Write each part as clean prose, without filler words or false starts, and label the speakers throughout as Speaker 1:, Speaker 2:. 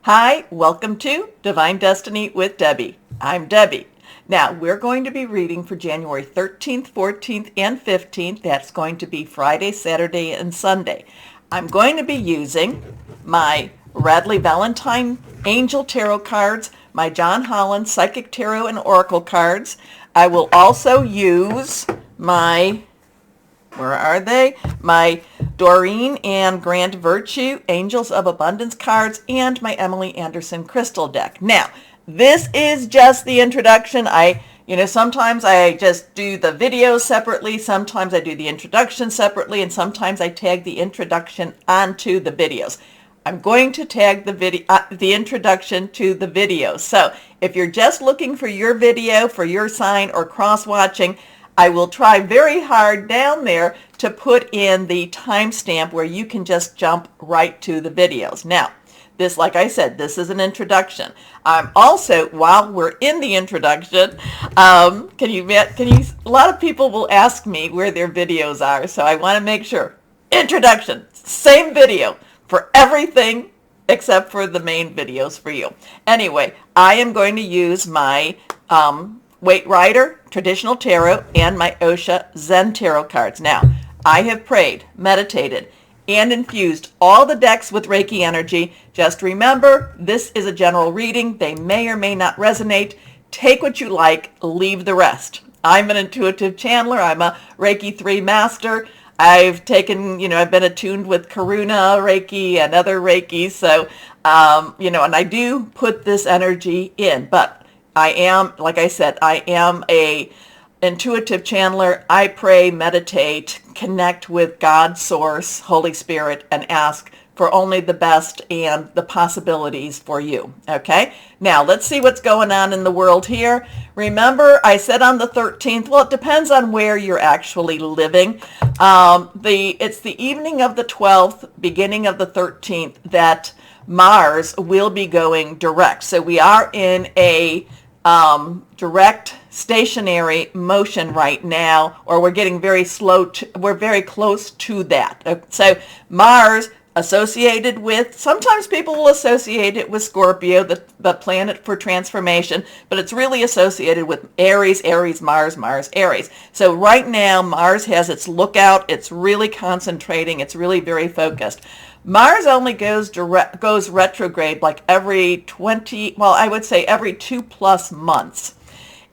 Speaker 1: Hi, welcome to Divine Destiny with Debbie. I'm Debbie. Now, we're going to be reading for January 13th, 14th, and 15th. That's going to be Friday, Saturday, and Sunday. I'm going to be using my Radley Valentine Angel Tarot cards, my John Holland Psychic Tarot and Oracle cards. I will also use my my Doreen and Grand Virtue Angels of Abundance cards and my Emily Anderson Crystal deck. Now, this is just the introduction. Sometimes I just do the videos separately, sometimes I do the introduction separately, and sometimes I tag the introduction onto the videos. I'm going to tag the introduction to the videos. So if you're just looking for your video for your sign or cross-watching, I will try very hard down there to put in the timestamp where you can just jump right to the videos. Now, this, like I said, this is an introduction. Also, while we're in the introduction, a lot of people will ask me where their videos are, so I want to make sure. Introduction, same video for everything except for the main videos for you. Anyway, I am going to use my Waite Rider Traditional Tarot and my Osha Zen Tarot cards. Now, I have prayed, meditated, and infused all the decks with Reiki energy. Just remember, this is a general reading. They may or may not resonate. Take what you like, leave the rest. I'm an intuitive channeler. I'm a Reiki 3 master. I've been attuned with Karuna Reiki and other Reiki. So, and I do put this energy in, but I am, like I said, I am a intuitive channeler. I pray, meditate, connect with God, Source, Holy Spirit, and ask for only the best and the possibilities for you. Okay? Now, let's see what's going on in the world here. Remember, I said on the 13th, well, it depends on where you're actually living. It's the evening of the 12th, beginning of the 13th, that Mars will be going direct. So we are in a direct stationary motion right now, or we're getting we're very close to that. So Mars associated with, sometimes people will associate it with Scorpio, the planet for transformation, but it's really associated with Aries, Mars, Aries. So right now Mars has its lookout, it's really concentrating, it's really very focused. Mars only goes retrograde like every 2+ months.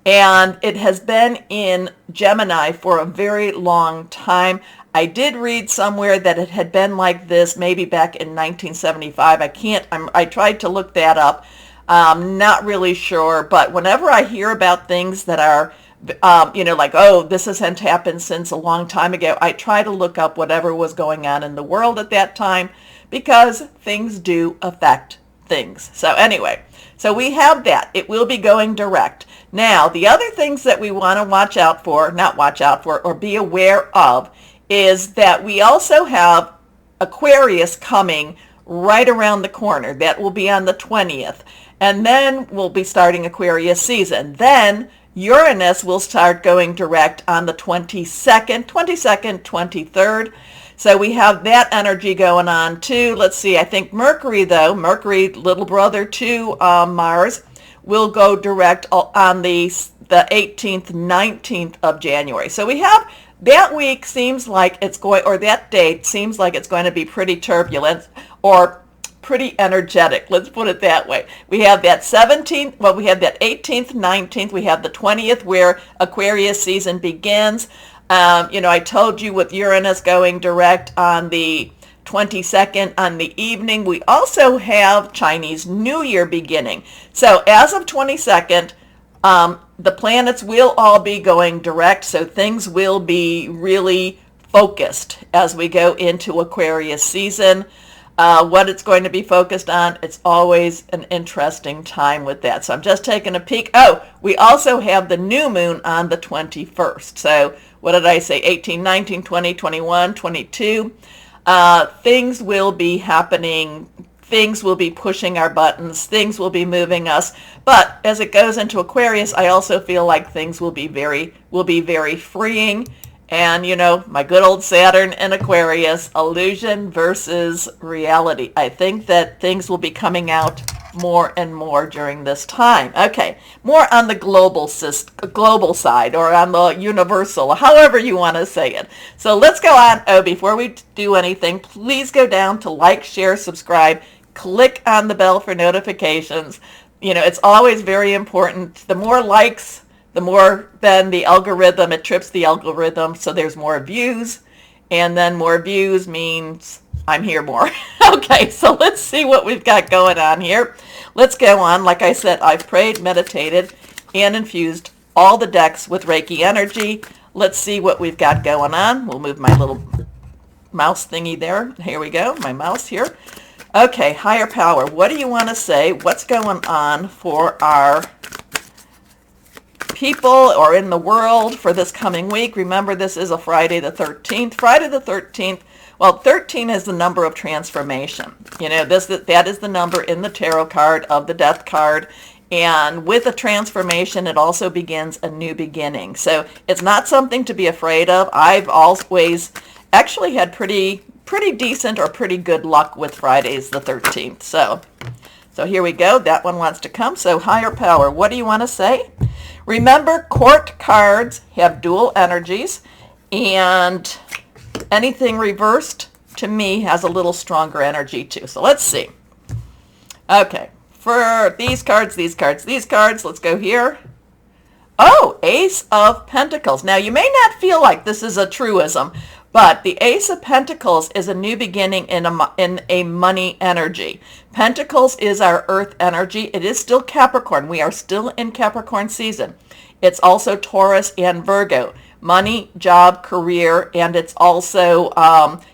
Speaker 1: And it has been in Gemini for a very long time. I did read somewhere that it had been like this maybe back in 1975. I tried to look that up. Not really sure, but whenever I hear about things that are this hasn't happened since a long time ago, I try to look up whatever was going on in the world at that time, because things do affect things. So anyway, so we have that. It will be going direct. Now, the other things that we want to or be aware of is that we also have Aquarius coming right around the corner. That will be on the 20th. And then we'll be starting Aquarius season. Then Uranus will start going direct on the 22nd, 23rd. So we have that energy going on too. Let's see, I think Mercury, little brother to Mars, will go direct on the 18th, 19th of January. So we have that week seems like it's going, or that date seems like it's going to be pretty turbulent or pretty energetic. Let's put it that way. We have that 17th, we have that 18th, 19th, we have the 20th where Aquarius season begins. I told you with Uranus going direct on the 22nd on the evening, we also have Chinese New Year beginning. So as of 22nd, the planets will all be going direct, so things will be really focused as we go into Aquarius season. What it's going to be focused on, it's always an interesting time with that. So I'm just taking a peek. Oh, we also have the new moon on the 21st. So what did I say? 18, 19, 20, 21, 22. Things will be happening. Things will be pushing our buttons. Things will be moving us. But as it goes into Aquarius, I also feel like things will be very freeing. And, my good old Saturn and Aquarius, illusion versus reality. I think that things will be coming out more and more during this time. Okay, more on the global side, or on the universal, however you want to say it. So let's go on. Oh, before we do anything, please go down to like, share, subscribe, click on the bell for notifications. You know, it's always very important. The more likes, the more then the algorithm, it trips the algorithm, so there's more views, and then more views means I'm here more. Okay, so let's see what we've got going on here. Let's go on. Like I said, I've prayed, meditated, and infused all the decks with Reiki energy. Let's see what we've got going on. We'll move my little mouse thingy there. Here we go, my mouse here. Okay, higher power, what do you want to say? What's going on for our people or in the world for this coming week? Remember, this is a Friday the 13th. Friday the 13th, well, 13 is the number of transformation. You know, that is the number in the tarot card of the death card. And with a transformation, it also begins a new beginning. So it's not something to be afraid of. I've always actually had pretty decent or pretty good luck with Fridays the 13th. So here we go. That one wants to come. So higher power, what do you want to say? Remember, court cards have dual energies, and anything reversed to me has a little stronger energy too. So let's see. Okay, for these cards, let's go here. Oh, Ace of Pentacles. Now, you may not feel like this is a truism, but the Ace of Pentacles is a new beginning in a money energy. Pentacles is our earth energy. It is still Capricorn. We are still in Capricorn season. It's also Taurus and Virgo. Money, job, career, and it's also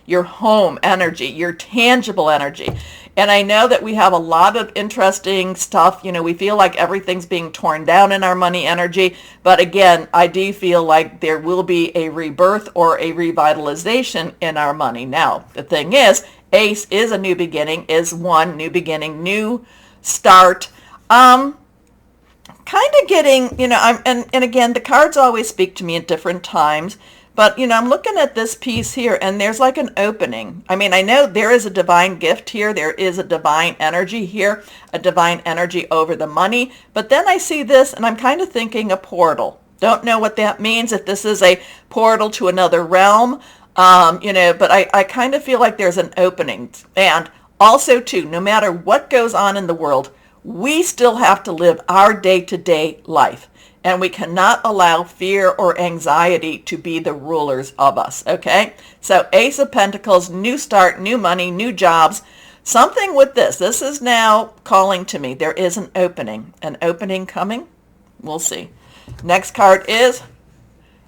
Speaker 1: your home energy, your tangible energy. And I know that we have a lot of interesting stuff. You know, we feel like everything's being torn down in our money energy. But again, I do feel like there will be a rebirth or a revitalization in our money. Now, the thing is, Ace is a new beginning, is one new beginning, new start. Kind of getting, you know, and again, the cards always speak to me at different times. But, you know, I'm looking at this piece here, and there's like an opening. I mean, I know there is a divine gift here. There is a divine energy here, a divine energy over the money. But then I see this, and I'm kind of thinking a portal. Don't know what that means, if this is a portal to another realm, you know, but I kind of feel like there's an opening. And also, too, no matter what goes on in the world, we still have to live our day-to-day life. And we cannot allow fear or anxiety to be the rulers of us, okay? So Ace of Pentacles, new start, new money, new jobs. Something with this. This is now calling to me. There is an opening coming. We'll see. Next card is,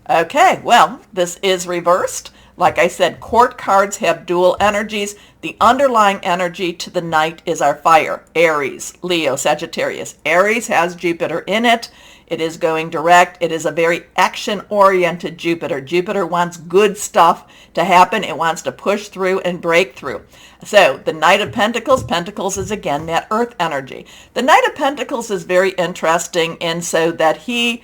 Speaker 1: okay, well, this is reversed. Like I said, court cards have dual energies. The underlying energy to the Knight is our fire. Aries, Leo, Sagittarius. Aries has Jupiter in it. It is going direct. It is a very action-oriented Jupiter. Jupiter wants good stuff to happen. It wants to push through and break through. So the Knight of Pentacles, Pentacles is again that earth energy. The Knight of Pentacles is very interesting in so that he,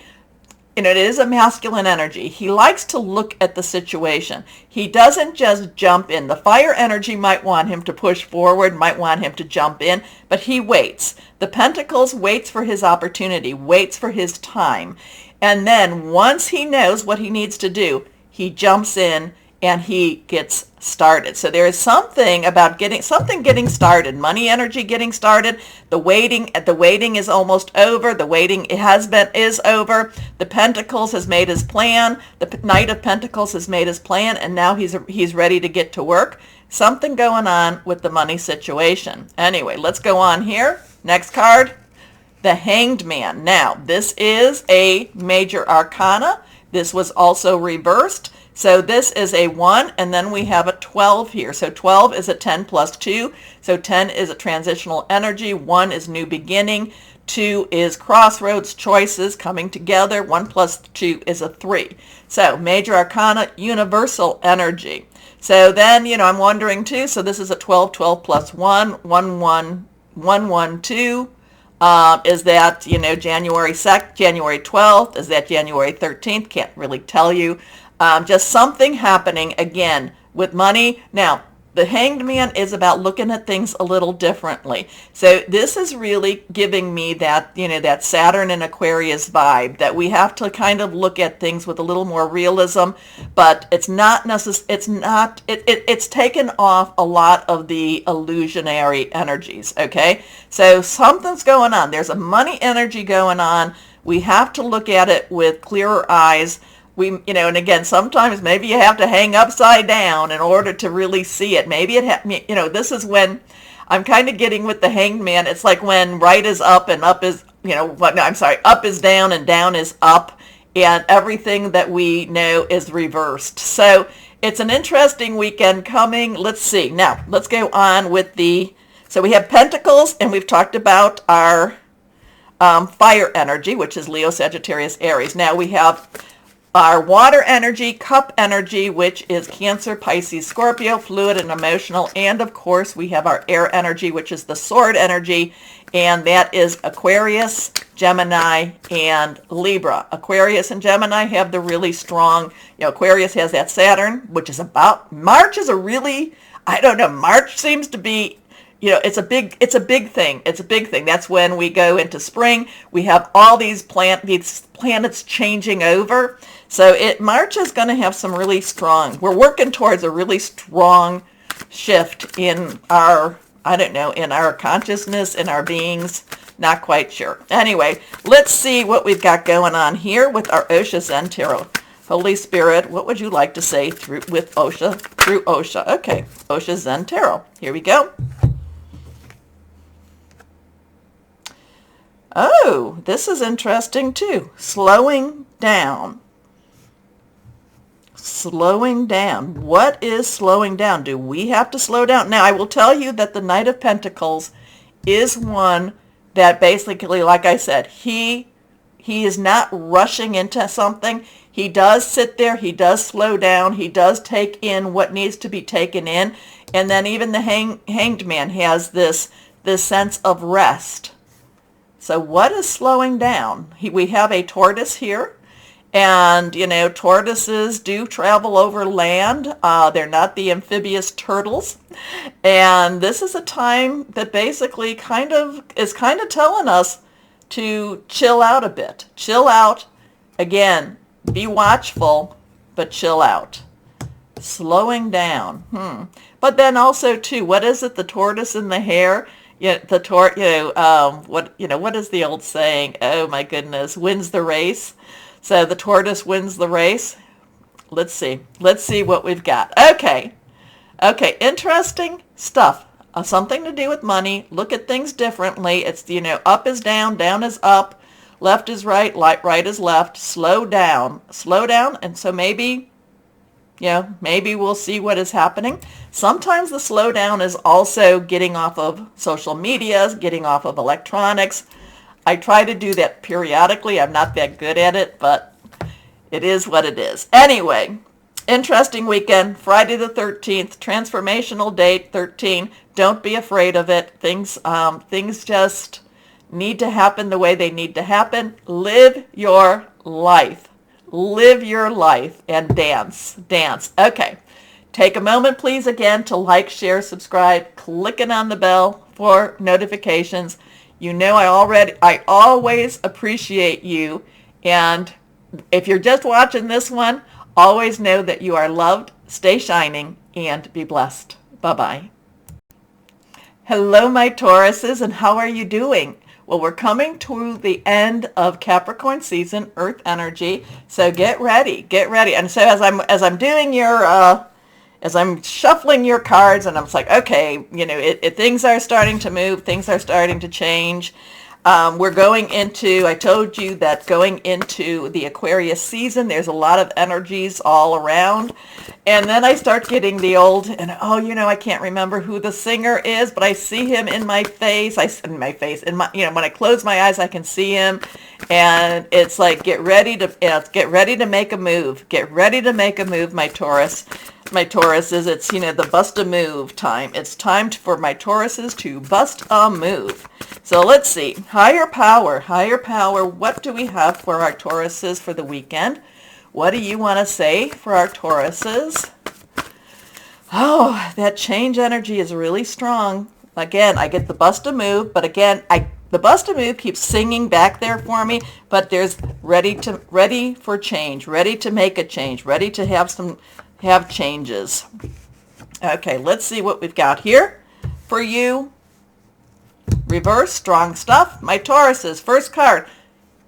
Speaker 1: you know, it is a masculine energy. He likes to look at the situation. He doesn't just jump in. The fire energy might want him to push forward, might want him to jump in, but he waits. The Pentacles waits for his opportunity, waits for his time. And then once he knows what he needs to do, he jumps in and he gets started. So there is something about getting started. Money energy getting started. The waiting is almost over. The waiting is over. The Pentacles has made his plan. The Knight of Pentacles has made his plan, and now he's ready to get to work. Something going on with the money situation. Anyway, let's go on here. Next card, the Hanged Man. Now, this is a major arcana. This was also reversed. So this is a 1, and then we have a 12 here. So 12 is a 10 plus 2. So 10 is a transitional energy. 1 is new beginning. 2 is crossroads, choices coming together. 1 plus 2 is a 3. So major arcana, universal energy. So then, you know, I'm wondering too, so this is a 12, 12 plus 1, 1, 1, 1, 1, 2. Is that, you know, January 12th? Is that January 13th? Can't really tell you. Just something happening again with money. Now, The Hanged Man is about looking at things a little differently. So this is really giving me that, that Saturn and Aquarius vibe, that we have to kind of look at things with a little more realism, but it's not it's taken off a lot of the illusionary energies, okay? So something's going on. There's a money energy going on. We have to look at it with clearer eyes. And again, sometimes maybe you have to hang upside down in order to really see it. Maybe this is when I'm kind of getting with the Hanged Man. It's like when right is up and up is, up is down and down is up, and everything that we know is reversed. So it's an interesting weekend coming. Let's see. Now, let's go on with so we have Pentacles, and we've talked about our fire energy, which is Leo, Sagittarius, Aries. Now we have our water energy, cup energy, which is Cancer, Pisces, Scorpio, fluid and emotional. And of course, we have our air energy, which is the sword energy. And that is Aquarius, Gemini, and Libra. Aquarius and Gemini have the really strong, Aquarius has that Saturn, which is about, March is a really, I don't know, March seems to be, it's a big thing. It's a big thing. That's when we go into spring. We have all these planets changing over. So March is going to have some really strong, we're working towards a really strong shift in our, in our consciousness, in our beings. Not quite sure. Anyway, let's see what we've got going on here with our Osha Zen Tarot. Holy Spirit, what would you like to say through Osha? Okay, Osha Zen Tarot. Here we go. Oh, this is interesting too. Slowing down. Slowing down. What is slowing down? Do we have to slow down? Now, I will tell you that the Knight of Pentacles is one that basically, like I said, he is not rushing into something. He does sit there. He does slow down. He does take in what needs to be taken in. And then even the Hanged Man has this sense of rest. So what is slowing down? We have a tortoise here. And, tortoises do travel over land. They're not the amphibious turtles. And this is a time that basically is telling us to chill out a bit. Chill out. Again, be watchful, but chill out. Slowing down. But then also, too, what is it? The tortoise and the hare? Yeah, what is the old saying? Oh, my goodness. Wins the race. So the tortoise wins the race. Let's see. Let's see what we've got. Okay. Interesting stuff. Something to do with money. Look at things differently. It's, up is down, down is up, left is right, right is left. Slow down. And so maybe we'll see what is happening. Sometimes the slowdown is also getting off of social media, getting off of electronics. I try to do that periodically. I'm not that good at it, but it is what it is. Anyway, interesting weekend. Friday the 13th, transformational date 13. Don't be afraid of it. Things just need to happen the way they need to happen. Live your life. Live your life and dance. Okay. Take a moment, please, again, to like, share, subscribe, clicking on the bell for notifications. I always appreciate you. And if you're just watching this one, always know that you are loved, stay shining, and be blessed. Bye-bye. Hello, my Tauruses, and how are you doing? Well, we're coming to the end of Capricorn season, Earth energy. So get ready. And so as I'm doing as I'm shuffling your cards, and I'm like, okay, things are starting to move, things are starting to change. We're going into, I told you that going into the Aquarius season, there's a lot of energies all around. And then I start getting the old, and I can't remember who the singer is, but I see him in my face. When I close my eyes, I can see him. And it's like, get ready to make a move. Get ready to make a move, my Taurus. My Tauruses, it's, the bust a move time. It's time for my Tauruses to bust a move. So let's see. Higher power. What do we have for our Tauruses for the weekend? What do you want to say for our Tauruses Oh, that change energy is really strong. Again, I get the bust a move, but again, the bust a move keeps singing back there for me, but there's ready for change, ready to make a change, ready to have changes. Okay, let's see what we've got here for you. Reverse, strong stuff. My Tauruses, first card,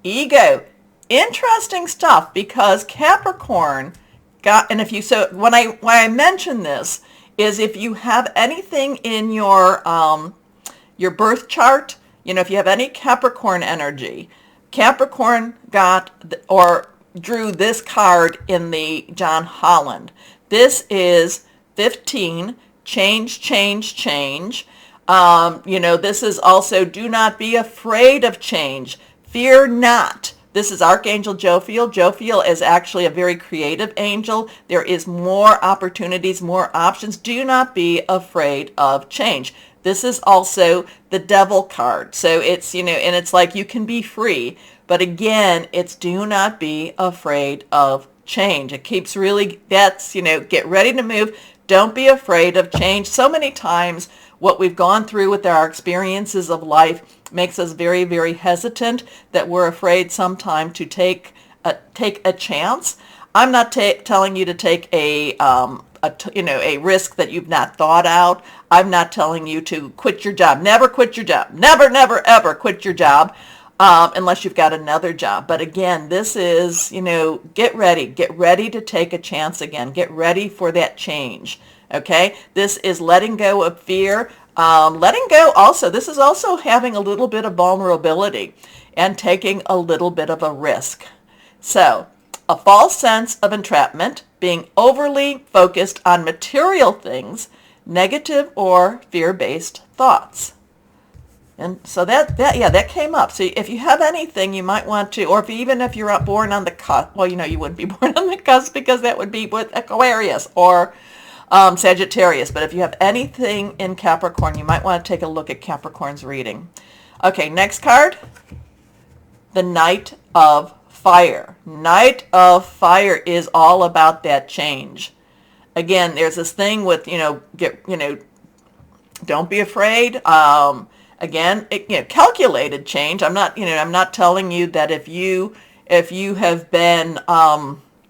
Speaker 1: ego. Interesting stuff because Capricorn got, and if you, so why I mention this is if you have anything in your birth chart, if you have any Capricorn energy, Capricorn got or drew this card in the John Holland. This is 15, change, change, change. This is also do not be afraid of change. Fear not. This is Archangel Jophiel. Jophiel is actually a very creative angel. There is more opportunities, more options. Do not be afraid of change. This is also the Devil card. So it's, and it's like you can be free. But again, it's do not be afraid of change. It keeps really, that's, get ready to move. Don't be afraid of change. So many times what we've gone through with our experiences of life makes us very, very hesitant, that we're afraid sometime to take a chance. I'm not telling you to take a risk that you've not thought out. I'm not telling you to quit your job. Never quit your job. Never, never, ever quit your job unless you've got another job. But again, this is, get ready to take a chance again. Get ready for that change. Okay, this is letting go of fear. Letting go also, this is also having a little bit of vulnerability and taking a little bit of a risk. So, a false sense of entrapment, being overly focused on material things, negative or fear-based thoughts. And so that came up. So if you have anything you might want to, or even if you're born on the cusp, well, you wouldn't be born on the cusp because that would be with Aquarius or Sagittarius. But if you have anything in Capricorn, you might want to take a look at Capricorn's reading. Okay, next card, the Knight of Fire. Knight of Fire is all about that change. Again, there's this thing with, don't be afraid. Again, calculated change. I'm not telling you that if you have been,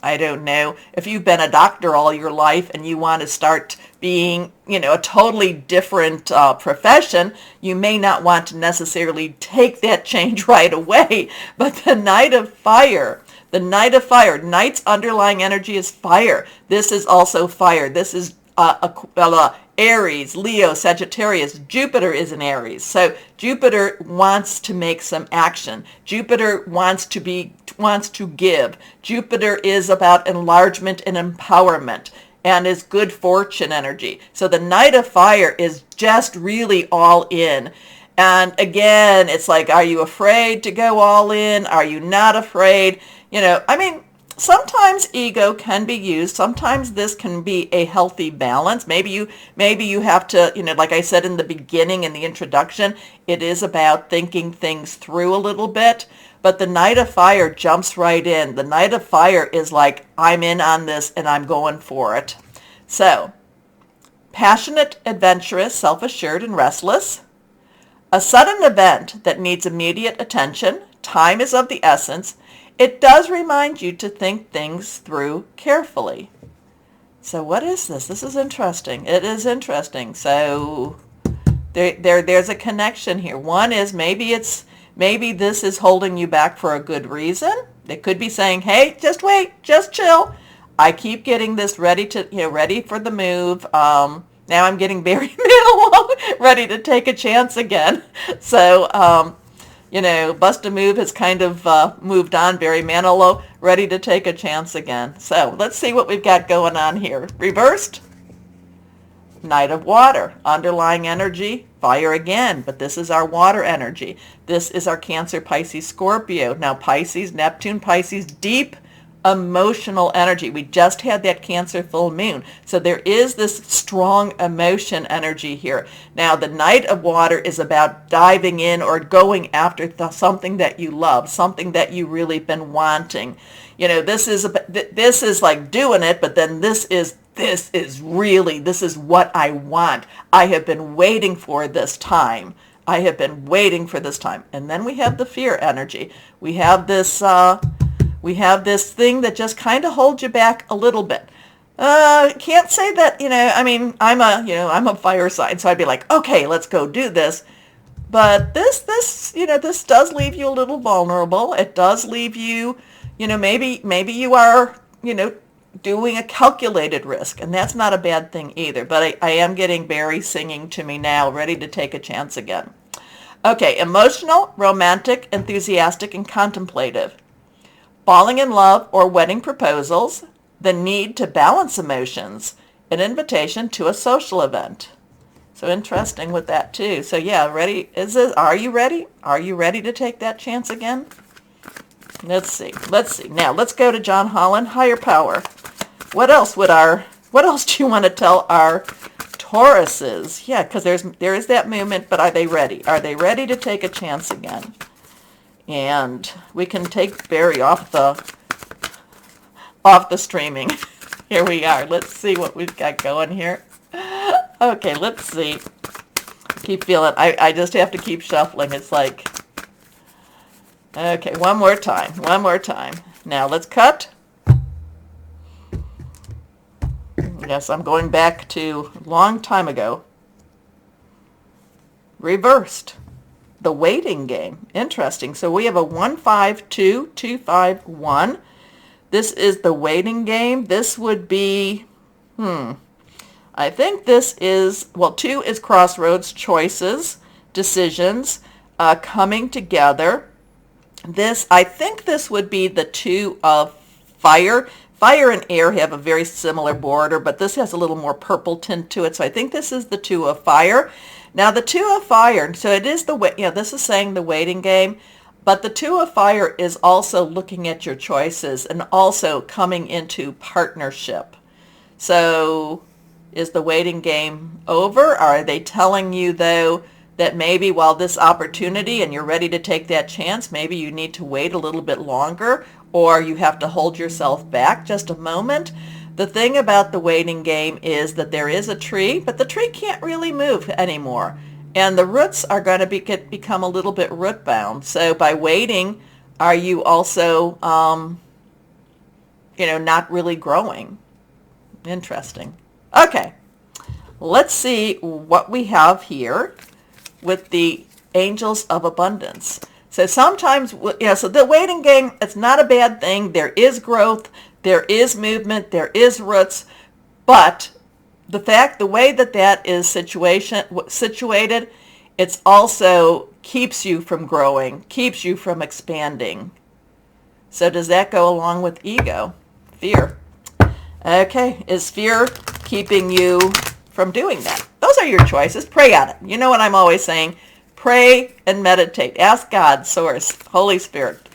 Speaker 1: I don't know, if you've been a doctor all your life and you want to start being, a totally different profession, you may not want to necessarily take that change right away. But the Knight of Fire, Knight's underlying energy is fire. This is also fire. This is Aries, Leo, Sagittarius. Jupiter is in Aries. So Jupiter wants to make some action. Jupiter wants to give. Jupiter is about enlargement and empowerment and is good fortune energy. So the Knight of Fire is just really all in. And again, it's like, are you afraid to go all in? Are you not afraid? Sometimes ego can be used. Sometimes this can be a healthy balance. Maybe you have to, like I said in the beginning, in the introduction, it is about thinking things through a little bit. But the Knight of Fire jumps right in. The Knight of Fire is like, I'm in on this and I'm going for it. So, passionate, adventurous, self-assured, and restless. A sudden event that needs immediate attention. Time is of the essence. It does remind you to think things through carefully. So what is this? This is interesting. It is interesting. So there's a connection here. One is maybe this is holding you back for a good reason. They could be saying, hey, just wait, just chill. I keep getting this ready for the move. Now I'm getting very ready to take a chance again. So, Bust a Move has kind of moved on. Barry Manilow, ready to take a chance again. So let's see what we've got going on here. Reversed, Knight of Water. Underlying energy, fire again, but this is our water energy. This is our Cancer, Pisces, Scorpio. Now Pisces, Neptune, Pisces, deep emotional energy. We just had that Cancer full moon. So there is this strong emotion energy here. Now, the Knight of Water is about diving in or going after something that you love, something that you really been wanting. You know, this is like doing it, but then this is what I want. I have been waiting for this time. I have been waiting for this time. And then we have the fear energy. We have this thing that just kind of holds you back a little bit. Can't say that, I mean, I'm a fire sign, so I'd be like, okay, let's go do this. But this does leave you a little vulnerable. It does leave you, maybe you are, doing a calculated risk, and that's not a bad thing either. But I am getting Barry singing to me now, ready to take a chance again. Okay, emotional, romantic, enthusiastic, and contemplative. Falling in love or wedding proposals, the need to balance emotions, an invitation to a social event. So interesting with that too. So yeah, are you ready? Are you ready to take that chance again? Let's see. Now let's go to John Holland, higher power. What else do you want to tell our Tauruses? Yeah, because there is that movement, but are they ready? Are they ready to take a chance again? And we can take Barry off the streaming. Here we are. Let's see what we've got going here. Okay, let's see. Keep feeling. I just have to keep shuffling. It's like, okay, one more time. Now let's cut. Yes, I'm going back to a long time ago. Reversed. The waiting game. Interesting. So we have a 1-5-2-2-5-1. This is the waiting game. This would be, I think this is, 2 is crossroads, choices, decisions, coming together. I think this would be the 2 of fire. Fire and air have a very similar border, but this has a little more purple tint to it. So I think this is the 2 of fire. Now the 2 of fire, so it is this is saying the waiting game, but the 2 of fire is also looking at your choices and also coming into partnership. So is the waiting game over? Are they telling you though that maybe while this opportunity and you're ready to take that chance, maybe you need to wait a little bit longer, or you have to hold yourself back just a moment? The thing about the waiting game is that there is a tree, but the tree can't really move anymore. And the roots are going to become a little bit root bound. So by waiting, are you also, not really growing? Interesting. Okay, let's see what we have here with the angels of abundance. So sometimes, so the waiting game, it's not a bad thing. There is growth. There is movement, there is roots, but the way that is situated, it's also keeps you from growing, keeps you from expanding. So does that go along with ego? Fear. Okay, is fear keeping you from doing that? Those are your choices. Pray on it. You know what I'm always saying? Pray and meditate. Ask God, Source, Holy Spirit.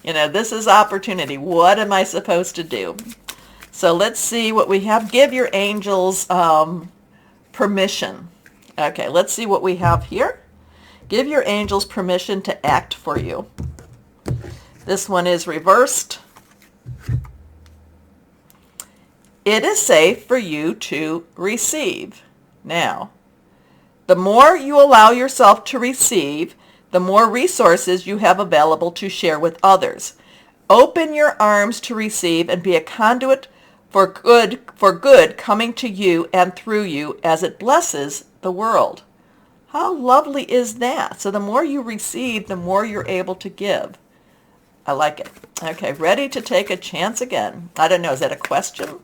Speaker 1: This is opportunity. What am I supposed to do? So let's see what we have. Give your angels permission. Okay, let's see what we have here. Give your angels permission to act for you. This one is reversed. It is safe for you to receive. Now, the more you allow yourself to receive, the more resources you have available to share with others. Open your arms to receive and be a conduit for good coming to you and through you as it blesses the world. How lovely is that? So the more you receive, the more you're able to give. I like it. Okay, ready to take a chance again. I don't know, is that a question?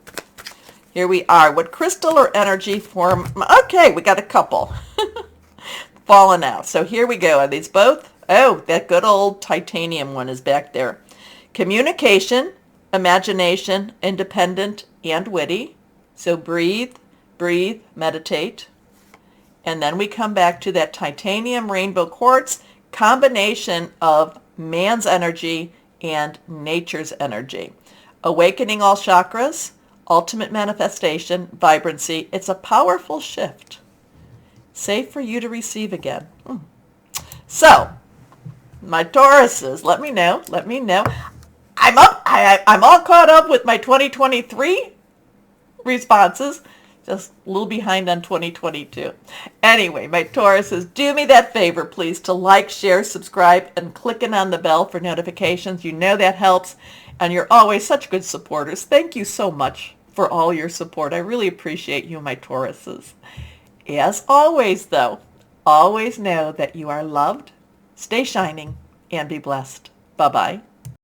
Speaker 1: Here we are. What crystal or energy form? Okay, we got a couple. Fallen out. So here we go. Are these both? Oh, that good old titanium one is back there. Communication, imagination, independent, and witty. So breathe, meditate. And then we come back to that titanium rainbow quartz, combination of man's energy and nature's energy. awakening all chakras, ultimate manifestation, vibrancy. It's a powerful shift. Safe for you to receive again. So, my Tauruses, let me know. Let me know. I'm all caught up with my 2023 responses. Just a little behind on 2022. Anyway, my Tauruses, do me that favor, please, to like, share, subscribe, and clicking on the bell for notifications. You know that helps, and you're always such good supporters. Thank you so much for all your support. I really appreciate you, my Tauruses. As always, though, always know that you are loved, stay shining, and be blessed. Bye-bye.